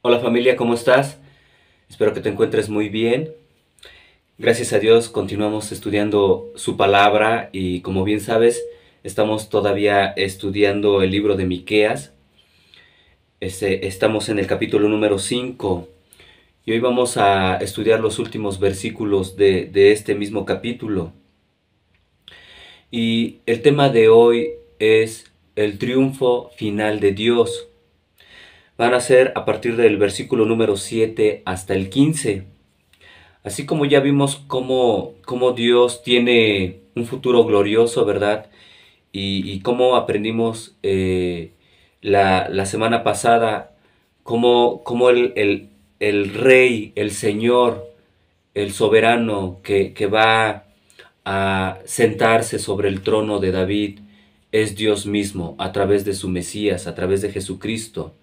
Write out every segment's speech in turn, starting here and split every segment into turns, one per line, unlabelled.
Hola familia, ¿cómo estás? Espero que te encuentres muy bien. Gracias a Dios continuamos estudiando su palabra y como bien sabes, estamos todavía estudiando el libro de Miqueas. Estamos en el capítulo número 5 y hoy vamos a estudiar los últimos versículos de este mismo capítulo. Y el tema de hoy es el triunfo final de Dios. Van a ser a partir del versículo número 7 hasta el 15. Así como ya vimos cómo Dios tiene un futuro glorioso, ¿verdad? Y cómo aprendimos la semana pasada, cómo el Rey, el Señor, el soberano que va a sentarse sobre el trono de David, es Dios mismo a través de su Mesías, a través de Jesucristo.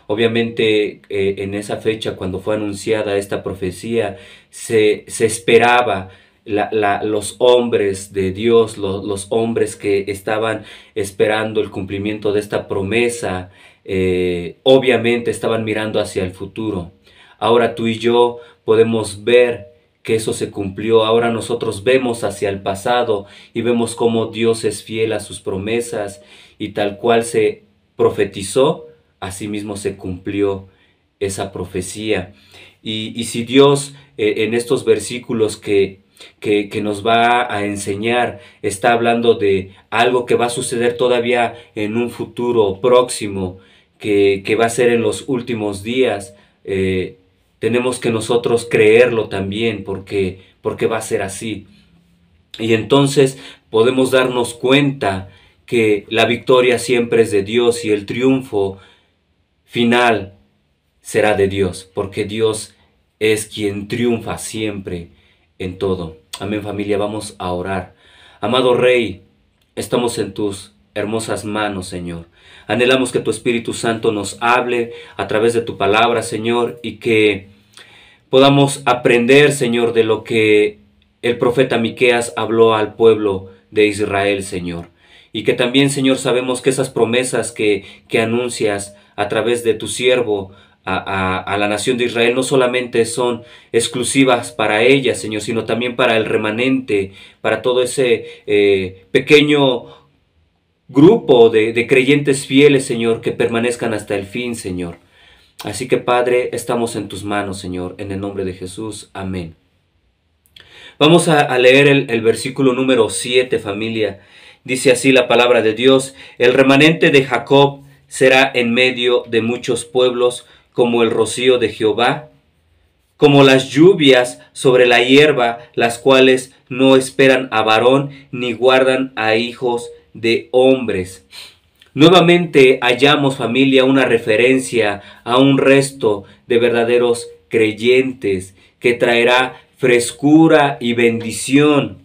Obviamente en esa fecha cuando fue anunciada esta profecía se esperaba los hombres de Dios, los hombres que estaban esperando el cumplimiento de esta promesa, obviamente estaban mirando hacia el futuro. Ahora tú y yo podemos ver que eso se cumplió. Ahora nosotros vemos hacia el pasado y vemos cómo Dios es fiel a sus promesas y tal cual se profetizó, asimismo se cumplió esa profecía. Y si Dios en estos versículos que nos va a enseñar está hablando de algo que va a suceder todavía en un futuro próximo, que va a ser en los últimos días, tenemos que nosotros creerlo también porque va a ser así. Y entonces podemos darnos cuenta que la victoria siempre es de Dios y el triunfo final será de Dios, porque Dios es quien triunfa siempre en todo. Amén, familia, vamos a orar. Amado Rey, estamos en tus hermosas manos, Señor. Anhelamos que tu Espíritu Santo nos hable a través de tu palabra, Señor, y que podamos aprender, Señor, de lo que el profeta Miqueas habló al pueblo de Israel, Señor. Y que también, Señor, sabemos que esas promesas que anuncias a través de tu siervo a la nación de Israel no solamente son exclusivas para ella, Señor, sino también para el remanente, para todo ese pequeño grupo de creyentes fieles, Señor, que permanezcan hasta el fin, Señor. Así que, Padre, estamos en tus manos, Señor, en el nombre de Jesús. Amén. Vamos a leer el versículo número 7, familia. Dice así la palabra de Dios: el remanente de Jacob será en medio de muchos pueblos como el rocío de Jehová, como las lluvias sobre la hierba, las cuales no esperan a varón ni guardan a hijos de hombres. Nuevamente hallamos, familia, una referencia a un resto de verdaderos creyentes que traerá frescura y bendición.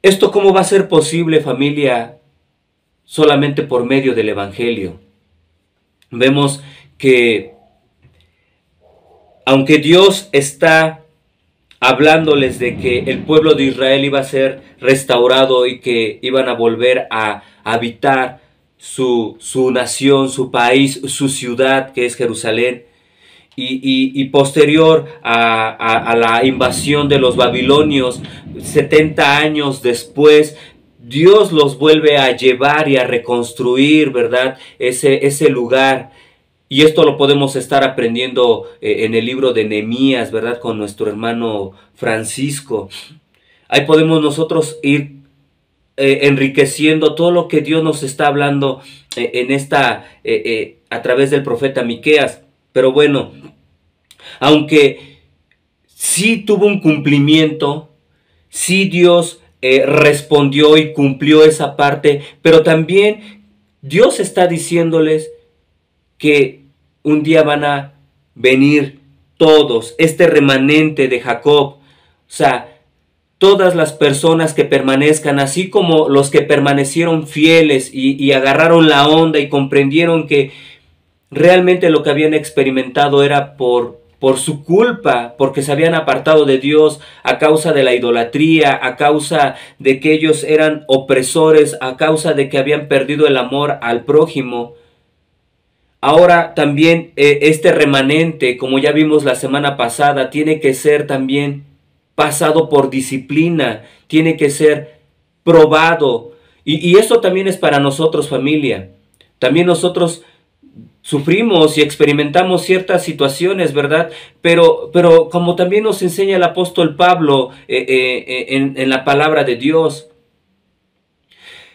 ¿Esto cómo va a ser posible, familia? Solamente por medio del Evangelio. Vemos que aunque Dios está hablándoles de que el pueblo de Israel iba a ser restaurado y que iban a volver a habitar su nación, su país, su ciudad, que es Jerusalén, y posterior a la invasión de los babilonios, 70 años después, Dios los vuelve a llevar y a reconstruir, ¿verdad? Ese lugar. Y esto lo podemos estar aprendiendo en el libro de Nehemías, ¿verdad? Con nuestro hermano Francisco. Ahí podemos nosotros ir enriqueciendo todo lo que Dios nos está hablando a través del profeta Miqueas. Pero bueno, aunque sí tuvo un cumplimiento, sí Dios respondió y cumplió esa parte, pero también Dios está diciéndoles que un día van a venir todos, este remanente de Jacob, o sea, todas las personas que permanezcan, así como los que permanecieron fieles y agarraron la onda y comprendieron que realmente lo que habían experimentado era por su culpa, porque se habían apartado de Dios a causa de la idolatría, a causa de que ellos eran opresores, a causa de que habían perdido el amor al prójimo. Ahora también este remanente, como ya vimos la semana pasada, tiene que ser también pasado por disciplina, tiene que ser probado. Y eso también es para nosotros, familia. También nosotros sufrimos y experimentamos ciertas situaciones, ¿verdad? Pero como también nos enseña el apóstol Pablo en la palabra de Dios,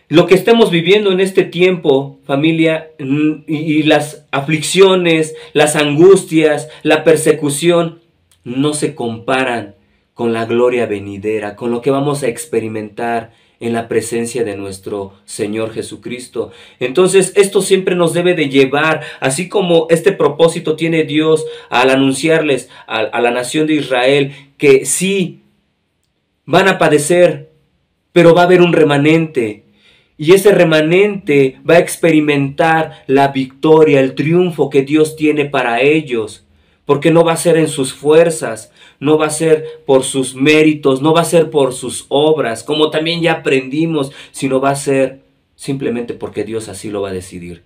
lo que estemos viviendo en este tiempo, familia, y las aflicciones, las angustias, la persecución, no se comparan con la gloria venidera, con lo que vamos a experimentar en la presencia de nuestro Señor Jesucristo. Entonces, esto siempre nos debe de llevar, así como este propósito tiene Dios al anunciarles a la nación de Israel, que sí, van a padecer, pero va a haber un remanente. Y ese remanente va a experimentar la victoria, el triunfo que Dios tiene para ellos. Porque no va a ser en sus fuerzas, no va a ser por sus méritos, no va a ser por sus obras, como también ya aprendimos, sino va a ser simplemente porque Dios así lo va a decidir.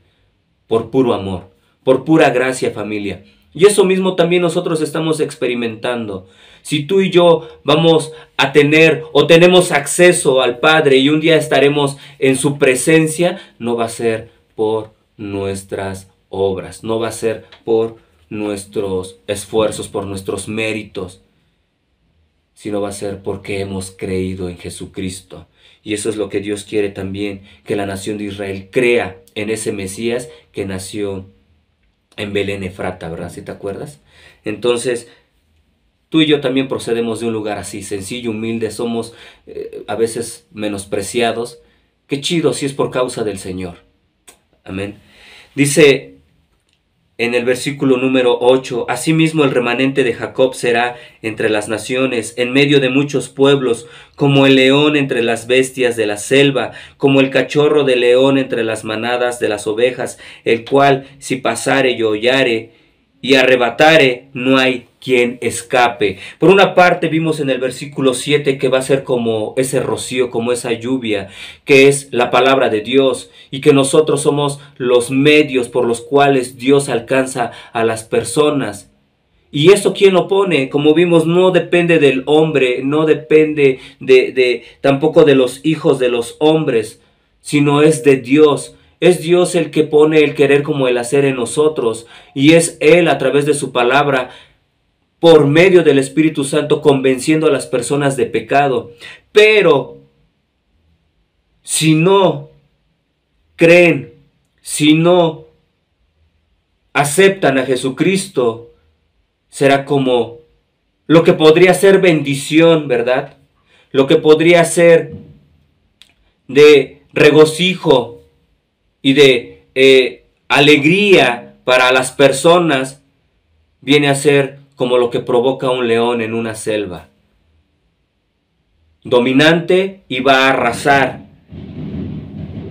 Por puro amor, por pura gracia, familia. Y eso mismo también nosotros estamos experimentando. Si tú y yo vamos a tener o tenemos acceso al Padre y un día estaremos en su presencia, no va a ser por nuestras obras, no va a ser por nuestros esfuerzos, por nuestros méritos, sino va a ser porque hemos creído en Jesucristo. Y eso es lo que Dios quiere también, que la nación de Israel crea en ese Mesías que nació en Belén Efrata, ¿verdad? ¿Sí te acuerdas? Entonces, tú y yo también procedemos de un lugar así, sencillo, humilde, somos a veces menospreciados. Qué chido si es por causa del Señor. Amén. Dice en el versículo número 8, asimismo el remanente de Jacob será entre las naciones, en medio de muchos pueblos, como el león entre las bestias de la selva, como el cachorro de león entre las manadas de las ovejas, el cual si pasare y hollare y arrebatare, no hay quien escape. Por una parte vimos en el versículo 7 que va a ser como ese rocío, como esa lluvia, que es la palabra de Dios, y que nosotros somos los medios por los cuales Dios alcanza a las personas. Y eso, ¿quién lo pone? Como vimos, no depende del hombre, no depende tampoco de los hijos de los hombres, sino es de Dios. Es Dios el que pone el querer como el hacer en nosotros, y es Él a través de su palabra, por medio del Espíritu Santo, convenciendo a las personas de pecado. Pero si no creen, si no aceptan a Jesucristo, será como lo que podría ser bendición, ¿verdad? Lo que podría ser de regocijo y de alegría para las personas, viene a ser como lo que provoca un león en una selva. Dominante y va a arrasar.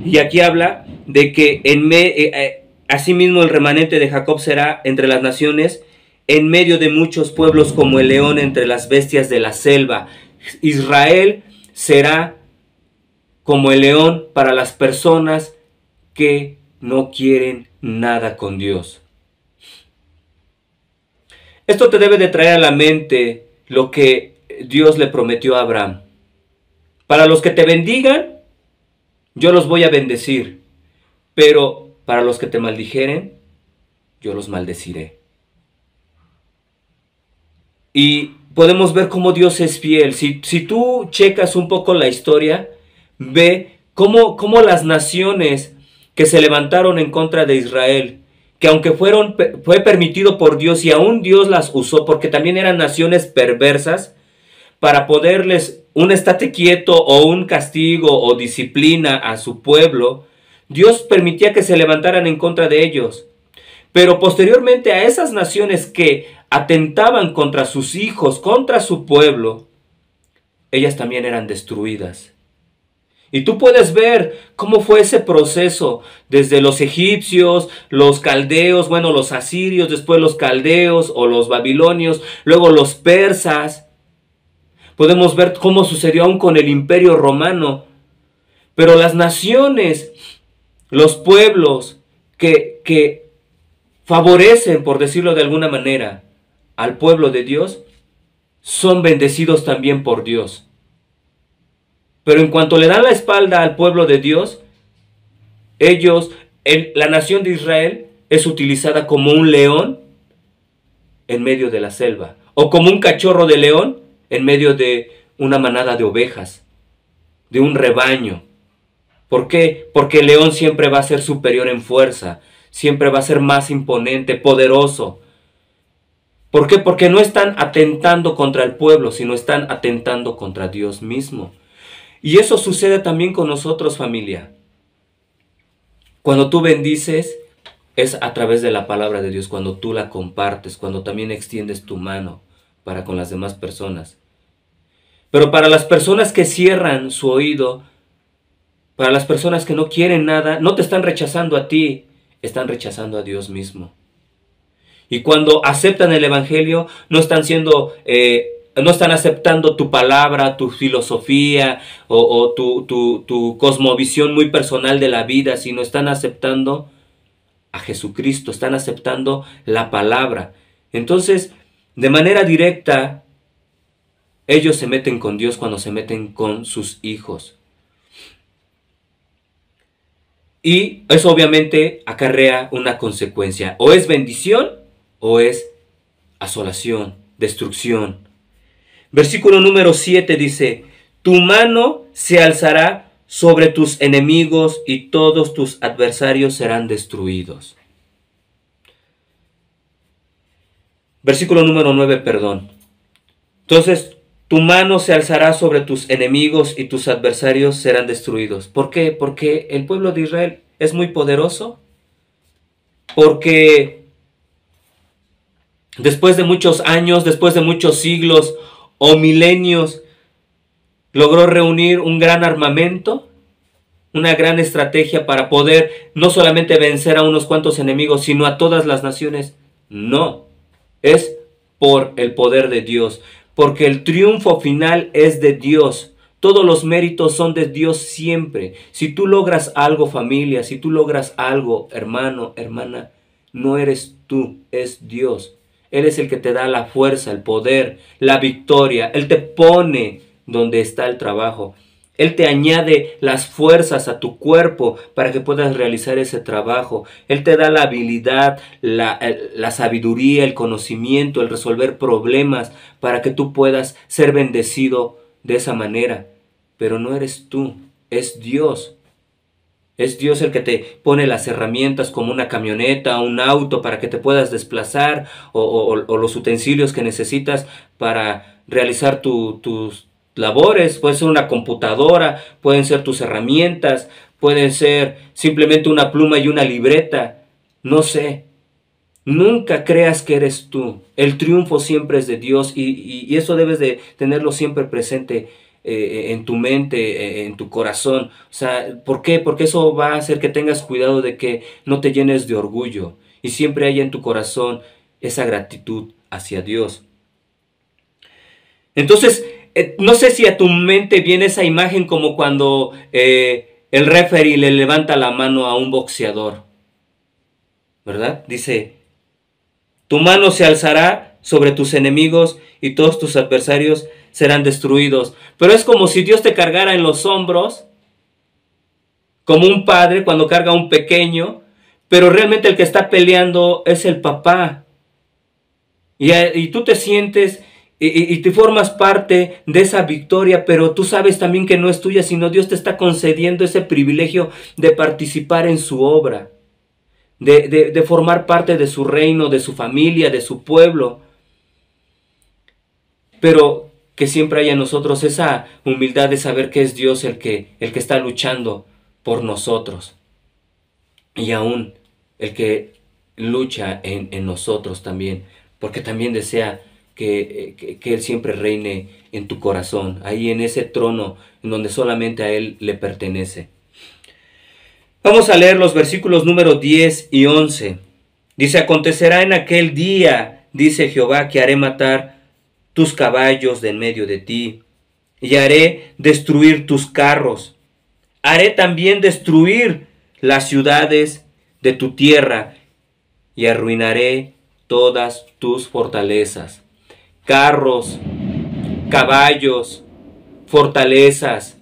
Y aquí habla de que asimismo el remanente de Jacob será entre las naciones, en medio de muchos pueblos, como el león entre las bestias de la selva. Israel será como el león para las personas que no quieren nada con Dios. Esto te debe de traer a la mente lo que Dios le prometió a Abraham. Para los que te bendigan, yo los voy a bendecir. Pero para los que te maldijeren, yo los maldeciré. Y podemos ver cómo Dios es fiel. Si tú checas un poco la historia, ve cómo las naciones que se levantaron en contra de Israel, que aunque fue permitido por Dios y aún Dios las usó, porque también eran naciones perversas, para poderles un estate quieto o un castigo o disciplina a su pueblo, Dios permitía que se levantaran en contra de ellos. Pero posteriormente a esas naciones que atentaban contra sus hijos, contra su pueblo, ellas también eran destruidas. Y tú puedes ver cómo fue ese proceso, desde los egipcios, los caldeos, bueno, los asirios, después los caldeos o los babilonios, luego los persas. Podemos ver cómo sucedió aún con el Imperio Romano. Pero las naciones, los pueblos que favorecen, por decirlo de alguna manera, al pueblo de Dios, son bendecidos también por Dios. Pero en cuanto le dan la espalda al pueblo de Dios, la nación de Israel es utilizada como un león en medio de la selva, o como un cachorro de león en medio de una manada de ovejas, de un rebaño. ¿Por qué? Porque el león siempre va a ser superior en fuerza, siempre va a ser más imponente, poderoso. ¿Por qué? Porque no están atentando contra el pueblo, sino están atentando contra Dios mismo. Y eso sucede también con nosotros, familia. Cuando tú bendices, es a través de la palabra de Dios, cuando tú la compartes, cuando también extiendes tu mano para con las demás personas. Pero para las personas que cierran su oído, para las personas que no quieren nada, no te están rechazando a ti, están rechazando a Dios mismo. Y cuando aceptan el evangelio, no están aceptando tu palabra, tu filosofía o tu cosmovisión muy personal de la vida, sino están aceptando a Jesucristo, están aceptando la palabra. Entonces, de manera directa, ellos se meten con Dios cuando se meten con sus hijos. Y eso obviamente acarrea una consecuencia. O es bendición o es asolación, destrucción. Versículo número 7 dice: tu mano se alzará sobre tus enemigos y todos tus adversarios serán destruidos. Versículo número 9, perdón. Entonces, tu mano se alzará sobre tus enemigos y tus adversarios serán destruidos. ¿Por qué? Porque el pueblo de Israel es muy poderoso. Porque después de muchos años, después de muchos siglos o milenios, logró reunir un gran armamento, una gran estrategia para poder no solamente vencer a unos cuantos enemigos, sino a todas las naciones. No, es por el poder de Dios, porque el triunfo final es de Dios. Todos los méritos son de Dios siempre. Si tú logras algo, familia, si tú logras algo, hermano, hermana, no eres tú, es Dios. Él es el que te da la fuerza, el poder, la victoria. Él te pone donde está el trabajo. Él te añade las fuerzas a tu cuerpo para que puedas realizar ese trabajo. Él te da la habilidad, la sabiduría, el conocimiento, el resolver problemas para que tú puedas ser bendecido de esa manera. Pero no eres tú, es Dios. Es Dios el que te pone las herramientas como una camioneta, un auto para que te puedas desplazar o los utensilios que necesitas para realizar tus labores. Puede ser una computadora, pueden ser tus herramientas, pueden ser simplemente una pluma y una libreta. No sé. Nunca creas que eres tú. El triunfo siempre es de Dios y eso debes de tenerlo siempre presente en tu mente, en tu corazón. O sea, ¿por qué? Porque eso va a hacer que tengas cuidado de que no te llenes de orgullo y siempre haya en tu corazón esa gratitud hacia Dios. Entonces, no sé si a tu mente viene esa imagen como cuando el referee le levanta la mano a un boxeador, ¿verdad? Dice: tu mano se alzará sobre tus enemigos y todos tus adversarios serán destruidos. Pero es como si Dios te cargara en los hombros, como un padre cuando carga a un pequeño, pero realmente el que está peleando es el papá. Y tú te sientes y te formas parte de esa victoria, pero tú sabes también que no es tuya, sino Dios te está concediendo ese privilegio de participar en su obra, de formar parte de su reino, de su familia, de su pueblo. Pero que siempre haya en nosotros esa humildad de saber que es Dios el que está luchando por nosotros. Y aún el que lucha en nosotros también, porque también desea que Él siempre reine en tu corazón, ahí en ese trono en donde solamente a Él le pertenece. Vamos a leer los versículos número 10 y 11. Dice: acontecerá en aquel día, dice Jehová, que haré matar tus caballos de en medio de ti, y haré destruir tus carros. Haré también destruir las ciudades de tu tierra, y arruinaré todas tus fortalezas. Carros, caballos, fortalezas,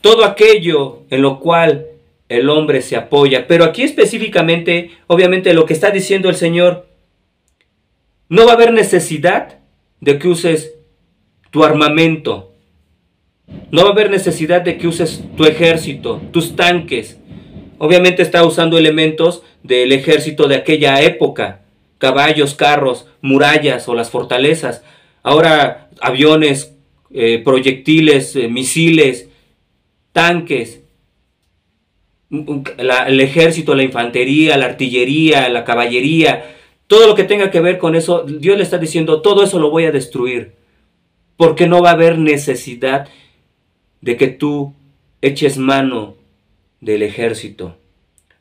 todo aquello en lo cual el hombre se apoya. Pero aquí específicamente, obviamente lo que está diciendo el Señor, no va a haber necesidad de que uses tu armamento. No va a haber necesidad de que uses tu ejército, tus tanques. Obviamente está usando elementos del ejército de aquella época. Caballos, carros, murallas o las fortalezas. Ahora aviones, proyectiles, misiles, tanques. El ejército, la infantería, la artillería, la caballería. Todo lo que tenga que ver con eso, Dios le está diciendo, todo eso lo voy a destruir. Porque no va a haber necesidad de que tú eches mano del ejército.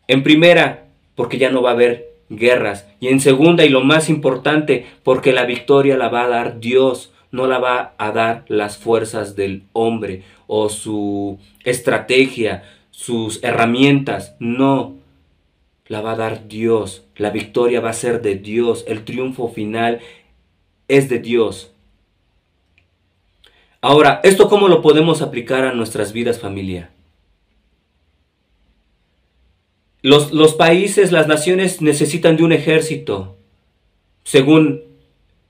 En primera, porque ya no va a haber guerras. Y en segunda, y lo más importante, porque la victoria la va a dar Dios, no la va a dar las fuerzas del hombre o su estrategia, sus herramientas. No, la va a dar Dios. La victoria va a ser de Dios. El triunfo final es de Dios. Ahora, ¿esto cómo lo podemos aplicar a nuestras vidas, familia? Los países, las naciones necesitan de un ejército, según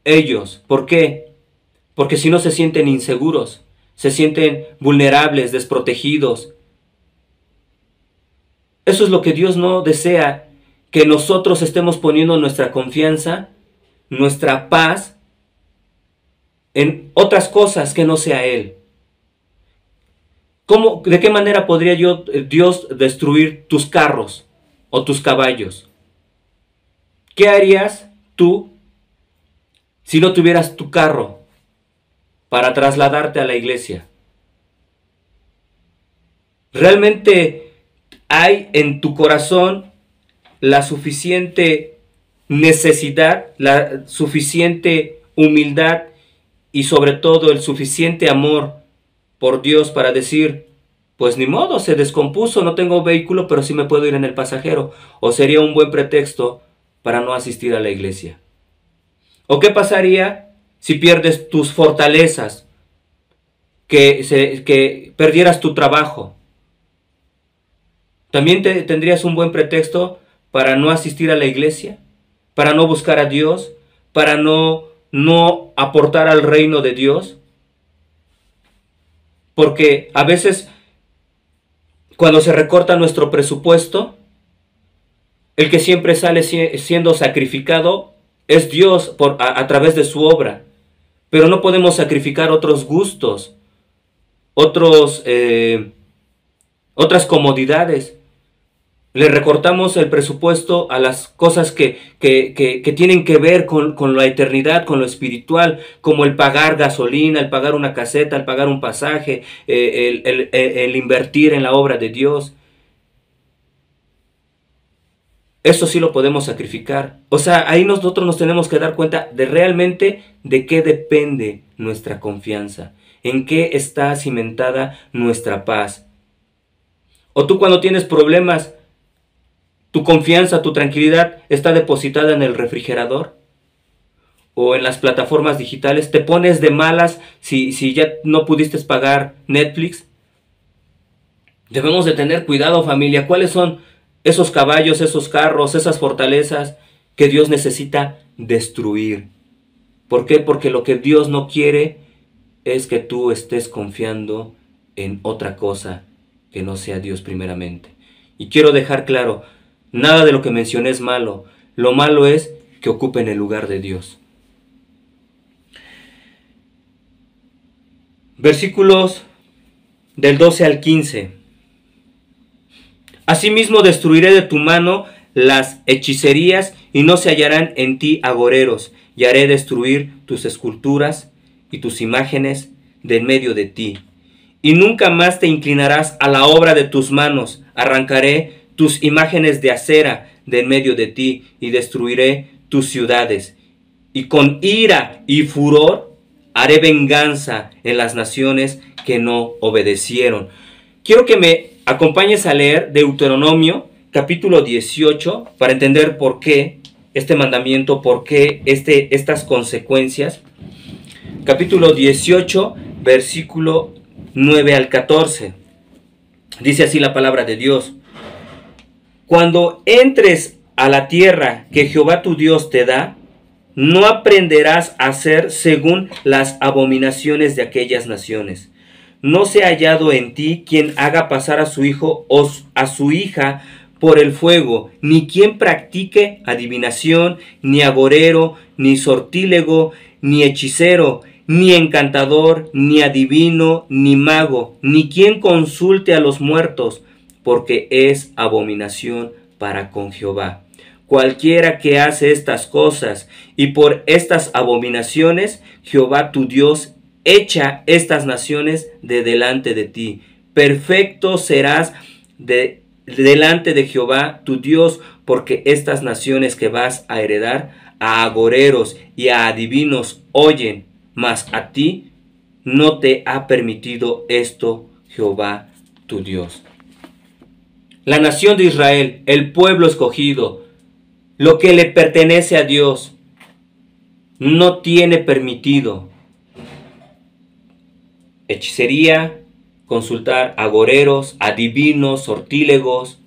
ellos. ¿Por qué? Porque si no se sienten inseguros, se sienten vulnerables, desprotegidos. Eso es lo que Dios no desea, que nosotros estemos poniendo nuestra confianza, nuestra paz, en otras cosas que no sea Él. ¿De qué manera podría Dios destruir tus carros o tus caballos? ¿Qué harías tú si no tuvieras tu carro para trasladarte a la iglesia? ¿Realmente hay en tu corazón la suficiente necesidad, la suficiente humildad y sobre todo el suficiente amor por Dios para decir, pues ni modo, se descompuso, no tengo vehículo, pero sí me puedo ir en el pasajero? ¿O sería un buen pretexto para no asistir a la iglesia? ¿O qué pasaría si pierdes tus fortalezas, que perdieras tu trabajo? ¿También tendrías un buen pretexto para no asistir a la iglesia? ¿Para no buscar a Dios? ¿Para no aportar al reino de Dios? Porque a veces, cuando se recorta nuestro presupuesto, el que siempre sale siendo sacrificado es Dios a través de su obra. Pero no podemos sacrificar otros gustos, otras comodidades. Le recortamos el presupuesto a las cosas que tienen que ver con la eternidad, con lo espiritual, como el pagar gasolina, el pagar una caseta, el pagar un pasaje, el invertir en la obra de Dios. Eso sí lo podemos sacrificar. O sea, ahí nosotros nos tenemos que dar cuenta de realmente de qué depende nuestra confianza, en qué está cimentada nuestra paz. O tú, cuando tienes problemas, ¿tu confianza, tu tranquilidad está depositada en el refrigerador o en las plataformas digitales? ¿Te pones de malas si ya no pudiste pagar Netflix? Debemos de tener cuidado, familia. ¿Cuáles son esos caballos, esos carros, esas fortalezas que Dios necesita destruir? ¿Por qué? Porque lo que Dios no quiere es que tú estés confiando en otra cosa que no sea Dios primeramente. Y quiero dejar claro, nada de lo que mencioné es malo. Lo malo es que ocupen el lugar de Dios. Versículos del 12 al 15. Asimismo destruiré de tu mano las hechicerías y no se hallarán en ti agoreros, y haré destruir tus esculturas y tus imágenes de en medio de ti. Y nunca más te inclinarás a la obra de tus manos. Arrancaré tus imágenes de acera de en medio de ti y destruiré tus ciudades. Y con ira y furor haré venganza en las naciones que no obedecieron. Quiero que me acompañes a leer Deuteronomio capítulo 18, para entender por qué este mandamiento, por qué estas consecuencias. Capítulo 18, versículo 9 al 14. Dice así la palabra de Dios: Cuando entres a la tierra que Jehová tu Dios te da, no aprenderás a hacer según las abominaciones de aquellas naciones. No sea hallado en ti quien haga pasar a su hijo o a su hija por el fuego, ni quien practique adivinación, ni agorero, ni sortílego, ni hechicero, ni encantador, ni adivino, ni mago, ni quien consulte a los muertos, porque es abominación para con Jehová. Cualquiera que hace estas cosas, y por estas abominaciones Jehová tu Dios echa estas naciones de delante de ti. Perfecto serás delante de Jehová tu Dios, porque estas naciones que vas a heredar a agoreros y a adivinos oyen, mas a ti no te ha permitido esto Jehová tu Dios. La nación de Israel, el pueblo escogido, lo que le pertenece a Dios, no tiene permitido hechicería, consultar agoreros, adivinos, sortílegos,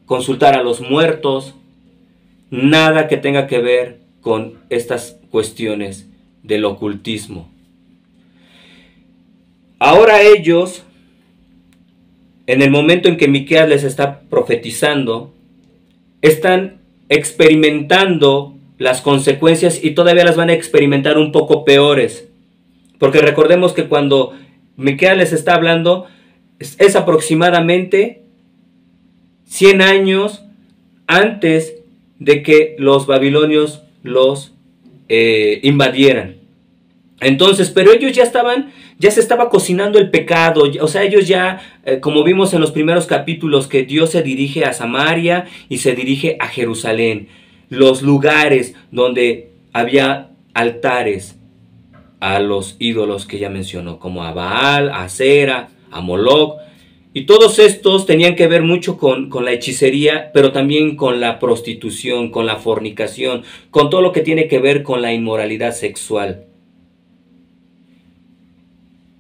consultar a los muertos, nada que tenga que ver con estas cuestiones del ocultismo. Ahora ellos, en el momento en que Miqueas les está profetizando, están experimentando las consecuencias y todavía las van a experimentar un poco peores. Porque recordemos que cuando Miqueas les está hablando, es aproximadamente 100 años antes de que los babilonios los invadieran. Entonces, pero ellos ya se estaba cocinando el pecado, o sea, ellos ya, como vimos en los primeros capítulos, que Dios se dirige a Samaria y se dirige a Jerusalén, los lugares donde había altares a los ídolos que ya mencionó, como a Baal, a Acera, a Moloc, y todos estos tenían que ver mucho con la hechicería, pero también con la prostitución, con la fornicación, con todo lo que tiene que ver con la inmoralidad sexual.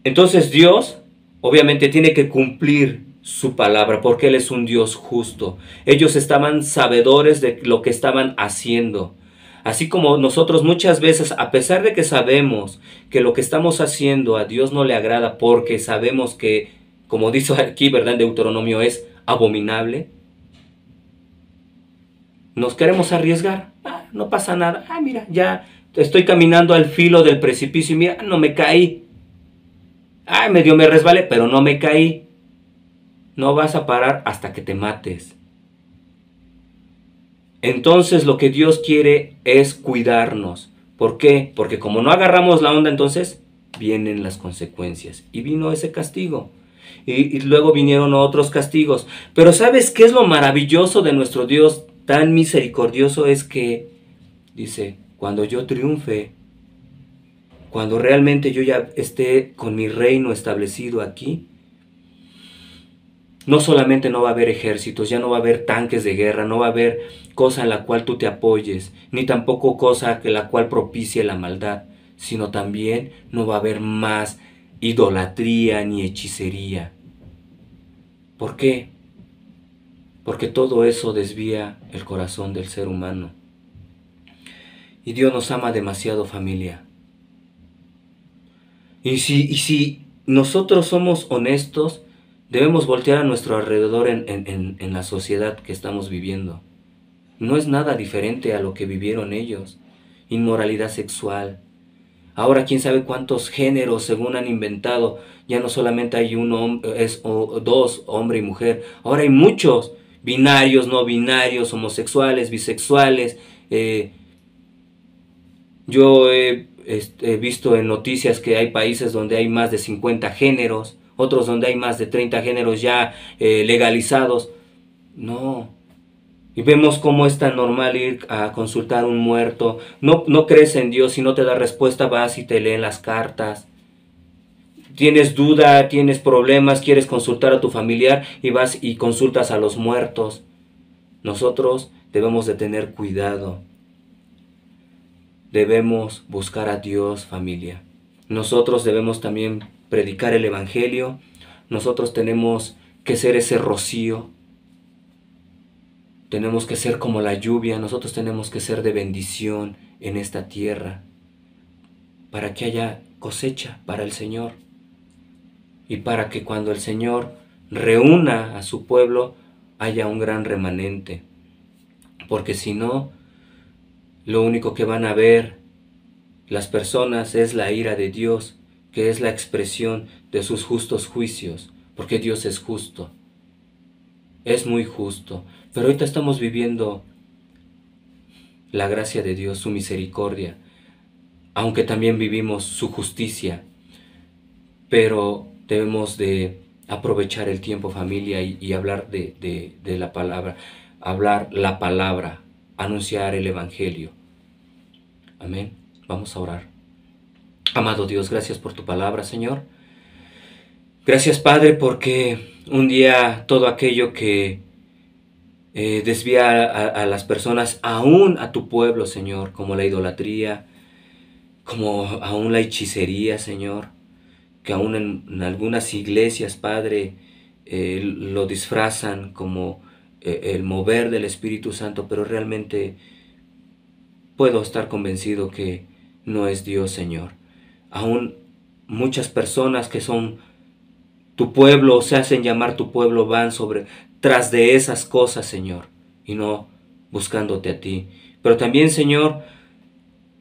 Entonces Dios obviamente tiene que cumplir su palabra, porque Él es un Dios justo. Ellos estaban sabedores de lo que estaban haciendo. Así como nosotros muchas veces, a pesar de que sabemos que lo que estamos haciendo a Dios no le agrada, porque sabemos que, como dice aquí, ¿verdad?, en Deuteronomio, es abominable, nos queremos arriesgar. No pasa nada. Mira, ya estoy caminando al filo del precipicio y mira, no me caí. Medio me resbalé, pero no me caí. No vas a parar hasta que te mates. Entonces lo que Dios quiere es cuidarnos. ¿Por qué? Porque como no agarramos la onda, entonces vienen las consecuencias. Y vino ese castigo. Y luego vinieron otros castigos. Pero ¿sabes qué es lo maravilloso de nuestro Dios tan misericordioso? Es que dice, cuando yo triunfe, cuando realmente yo ya esté con mi reino establecido aquí, no solamente no va a haber ejércitos, ya no va a haber tanques de guerra, no va a haber cosa en la cual tú te apoyes, ni tampoco cosa en la cual propicie la maldad, sino también no va a haber más idolatría ni hechicería. ¿Por qué? Porque todo eso desvía el corazón del ser humano. Y Dios nos ama demasiado, familia. Y si nosotros somos honestos, debemos voltear a nuestro alrededor en la sociedad que estamos viviendo. No es nada diferente a lo que vivieron ellos. Inmoralidad sexual. Ahora quién sabe cuántos géneros según han inventado. Ya no solamente hay dos, hombre y mujer. Ahora hay muchos. Binarios, no binarios, homosexuales, bisexuales. Yo he visto en noticias que hay países donde hay más de 50 géneros. Otros donde hay más de 30 géneros ya legalizados. No. Y vemos cómo es tan normal ir a consultar a un muerto. No crees en Dios, si no te da respuesta vas y te leen las cartas. tienes duda, tienes problemas, quieres consultar a tu familiar y vas y consultas a los muertos. Nosotros debemos de tener cuidado. Debemos buscar a Dios, familia. Nosotros debemos también predicar el Evangelio. Nosotros tenemos que ser ese rocío. Tenemos que ser como la lluvia. Nosotros tenemos que ser de bendición en esta tierra, para que haya cosecha para el Señor. Y para que cuando el Señor reúna a su pueblo, haya un gran remanente. Porque si no, lo único que van a ver las personas es la ira de Dios, que es la expresión de sus justos juicios, porque Dios es justo, es muy justo. Pero ahorita estamos viviendo la gracia de Dios, su misericordia, aunque también vivimos su justicia, pero debemos de aprovechar el tiempo, familia, y hablar de la palabra, hablar la palabra, anunciar el Evangelio. Amén. Vamos a orar. Amado Dios, gracias por tu palabra, Señor. Gracias, Padre, porque un día todo aquello que desvía a las personas, aún a tu pueblo, Señor, como la idolatría, como aún la hechicería, Señor, que aún en algunas iglesias, Padre, lo disfrazan como el mover del Espíritu Santo, pero realmente puedo estar convencido que no es Dios, Señor. Aún muchas personas que son tu pueblo, o se hacen llamar tu pueblo, van tras de esas cosas, Señor, y no buscándote a ti. Pero también, Señor,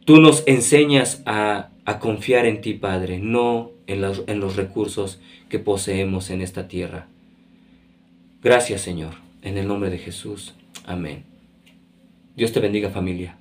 tú nos enseñas a confiar en ti, Padre, no en los recursos que poseemos en esta tierra. Gracias, Señor, en el nombre de Jesús. Amén. Dios te bendiga, familia.